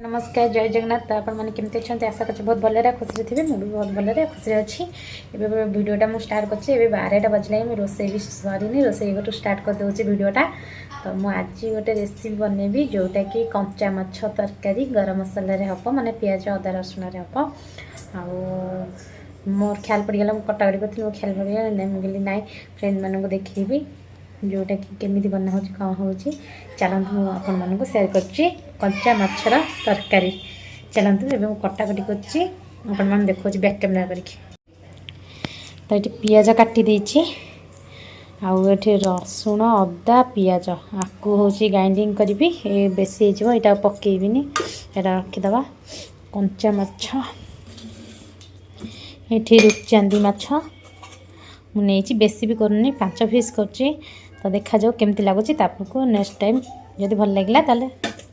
नमस्कार जय जगन्नाथ। तो आपण मैंने केमती अच्छा आशा कर बहुत भल खुशी थे। मुझे बहुत भल खुशी अच्छी। भिडटा मुझे स्टार्ट कर 12टा बजला मुझे रोसे भी सरी रोसे गोटे स्टार्ट कर दूसरी भिडटा। तो मुझे आज गोटे रेसिपी बनैबी जोटा कि कंचा माछ तरकारी गरम मसला हम माने पियाज अदा रसुण हम मोर ख्याल पड़गला मुझे कटाकटी करी मो ख्याल पड़गला मुझे ना फ्रेंड मानक देखी जोटा कि केमी बना हो कौन हो चलतु आपण मानक सेयार कर कंचा माछर तरकारी। चलतु एवं कटाकटी कर देखो बैक कैमेरा करके। तो ये पियाज काटी देछि आउ ये रसुण अदा पियाज आपको हूँ ग्राइंडिंग करी बेसी होगा पकेबिनी एटा रखीदे। कंचा माछ ये रूपचांदी माछ मुझे बेसी भी करूनी 5 पीस कर। तो देखा जाओ केमती लगुच को नेक्स्ट टाइम जदि भल लगे ताले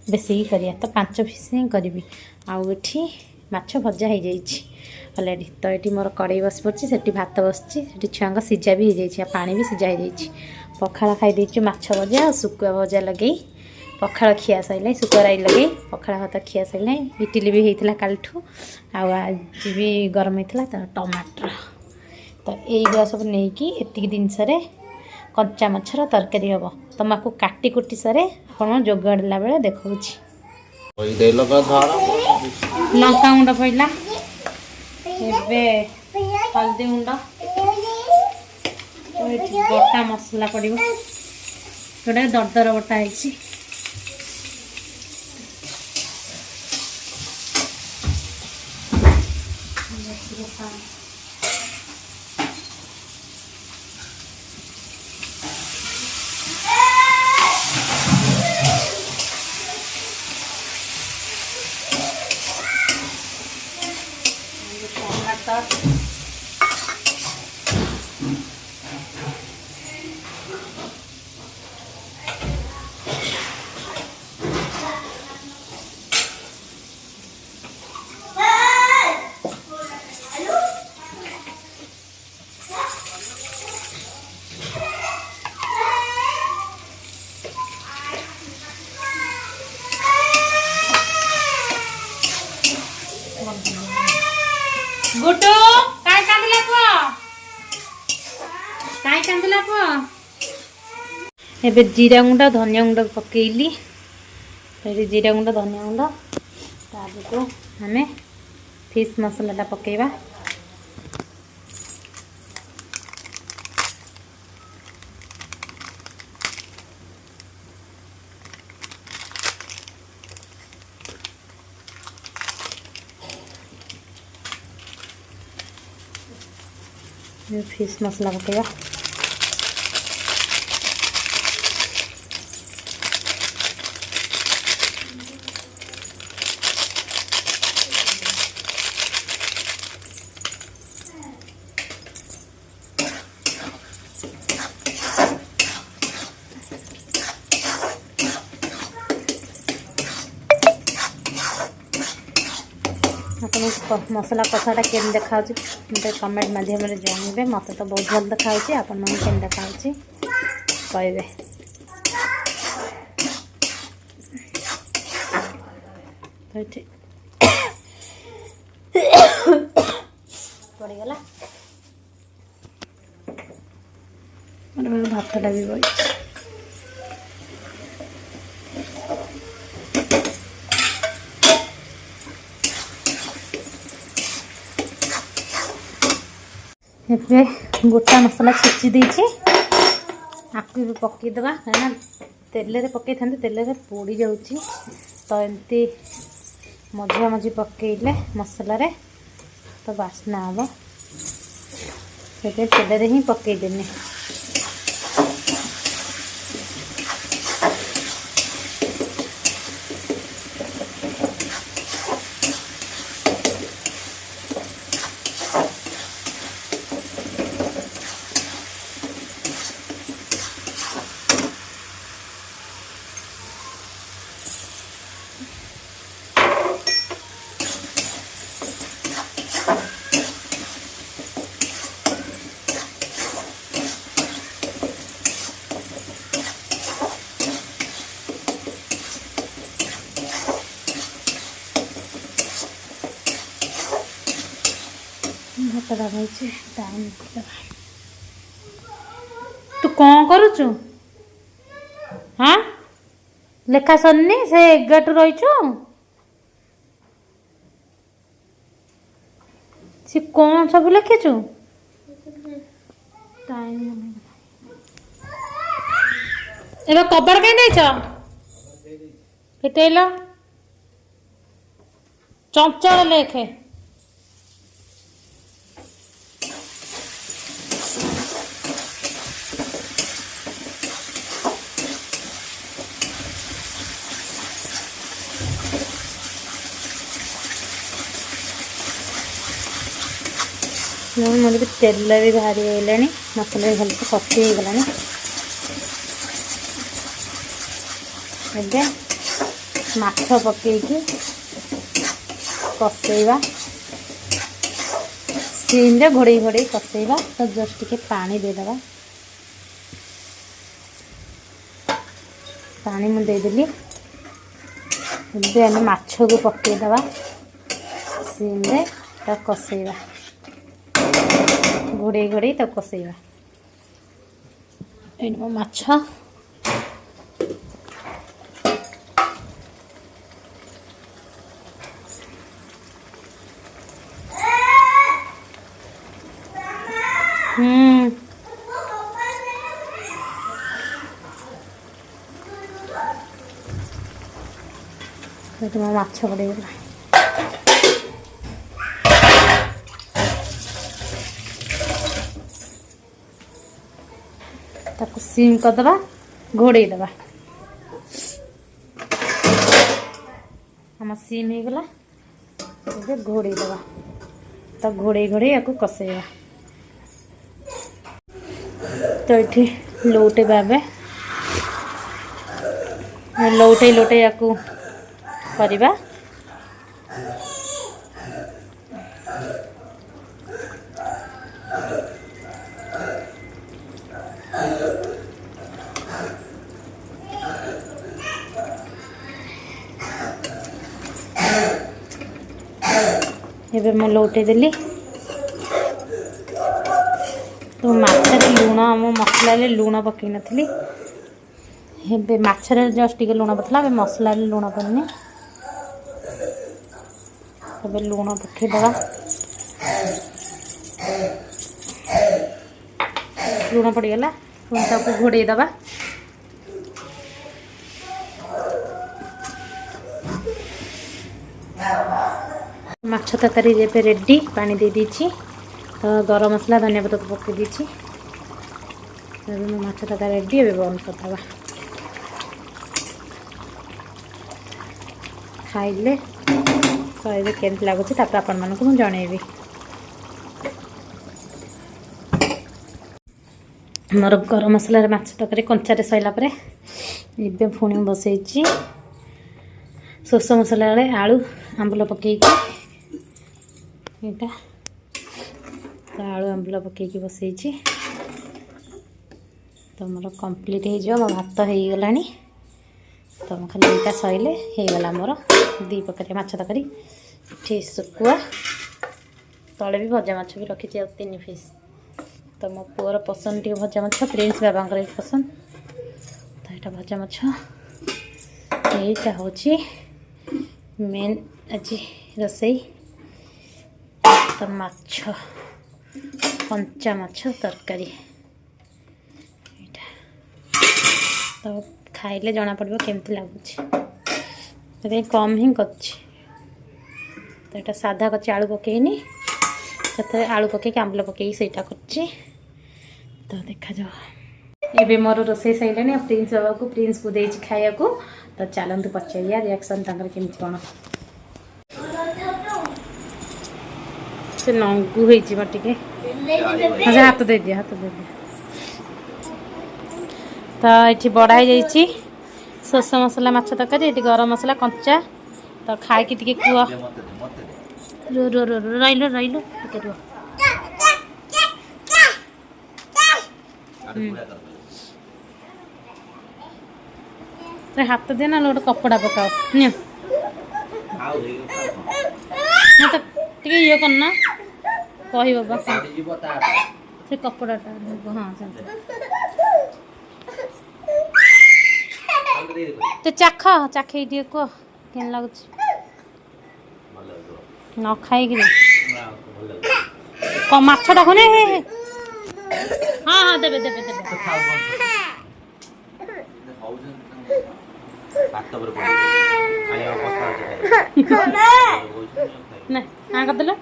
बेसी ही करिया। तो 5 पीस ही करी आठी माछ भजा हो अलरेडी। तो ये मोर कड़े बस पड़ी से भात बस छुआ सीझा भी हो जाए पानी भी सीझा हो पखाड़ खाई माछ भजा शुकुआ भजा लगे पखाड़ खिया सारे शुकुआ राई लगे पखाड़ भात खिया सारे इटिली भी होता कालठू आज भी गरम होता। तो टमाटर तो यही सब नहीं कि जिनस कंचा माछर तरकारी हम। तो मैं काटी कुटी सारे आप जोगाड़ा बेले देखा लंका गुंड पड़ा हल्दी गुंड बटा मसला पड़ो जोटा दरदर बटा है। गुटू काय कांदिला पुआ एबे जीरा गुंड धनिया गुंड पकेली जीरा गुंड धनिया गुंड ताबको हमें फिश मसला पकेबा। फिश मसला पकेबा। आप मसला कषाटा केम देखा मत कमेंट माध्यम जानवे। मत तो बहुत भल देखा आपण केम देखा कहे। पड़गला भातटा भी बड़ी गोटा मसला छेची देछि आपको भी पकईदेवा है तेल पकई था तेल पोड़ी जाऊँगी। तो एमती मझा मझी पकईले मसला तो बास्ना हम से तेल ही पकईदेनी। भातटा बची टाइम तू कौन करुचु हाँ लेखा सरनी से 11 रहीचु से कौन सब लिखिचु टाइम एबे कबर कहीं देछ केतेल चंचल लेखे मोर भी तेल भी बाहरी आइलानी मसला भी भलसे कषि हो गलानी एबे माछ पकेकी कषेवा सीम रे घोड़े घोड़े कषेवा तो जस्ट टिके पानी देदेवा पानी मु देदेली एबे माछ को पकेदेवा सीम रे तो कषेवा घोड़े घोड़े तो कषेवा ये माछ माछ पड़े ताको सीम करदे घोड़े दबा हम सीम हो गला घोड़े दबा तो घोड़े घोड़े या कषेवा तो ये लौटे बाबे लौटे लौटे या करवा एबे मैं लौटे देली तो माछरे लुण आम मसला लुण पकई नथली एबे माछरे जस्ट टिके लुण पड़ता ए मसला लुण पड़नी एबे लुण पकेदवा लुण पड़गला पुणी ताको घोड़े दबा माछ तरकारी एबे रेडी पानी दे दीची तो गरम मसला धनिया पत्र पकई दीची एबे माछ तरकारी रेडी एबे बंद करदवा खाइले कहबे केमती लगुच आपण मानक मुझे जनइबी मोर गरम मसला माछ तरकारी कंचारे सैला परे एबे पुणी बसैची सोस मसला आलू आंबुल पकईकी यहाँ तो आलू आंबुल पकईकी बसैची तो मोर कंप्लीट हो मो भात हो गलानी तो खाली यहाँ सैले होगला मोर दी प्रकार माछ तरकारी ये शुकुआ तले भी भजा माछ भी रखी 3 पीस तो मो पुअर पसंद टे भजा माछ प्रिंस बाबा पसंद तो यहाँ भजा माछ यहाँ हूँ मेन आज रोसई तो माछ कंचा माछ तरकारी तो खाइले जना पड़ो केमती लगुच कम ही कर तो यहाँ साधा कर आलू पकईनी से आलू पकईक आंबुल पकईक सहीटा कर तो देखा जाओ एबे मोर रोसई सैलानी प्रिंस बाबा को प्रिंस को देछि खाया को तो चलतु पचारिया रिएक्शन तांकर केमती कौन से नंगू हो टे अच्छा हाथ दे दिया हाथ दे दिया तो ये बढ़ाई जा सोस मसला माछ तरकारी ये गरम मसला कंचा तो खाई टी कुआ रो रो रो रही रही रुह हाथ दे ना गोटे कपड़ा पकाओ तो ये करना कह बाबा से कपड़ाटा हाँ तो चाख चाखे दिए कह केन लगुच न खाई माछटा खने हाँ हाँ देवे देवे देवे ना कर देलो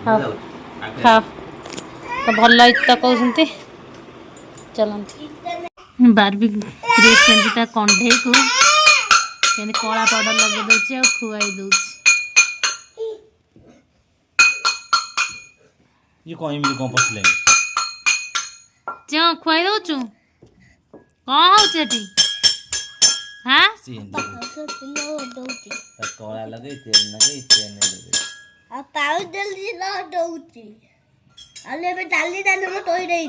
हाँ खा तो भल इतना कहते चलती बारबी क्रिएट कंढे को कला पाउडर लगे दे खुआई दे खुआई दौचु कौन हो हाँ कला लगे तेल लगे पाउडर डाली डाली मैं तो ही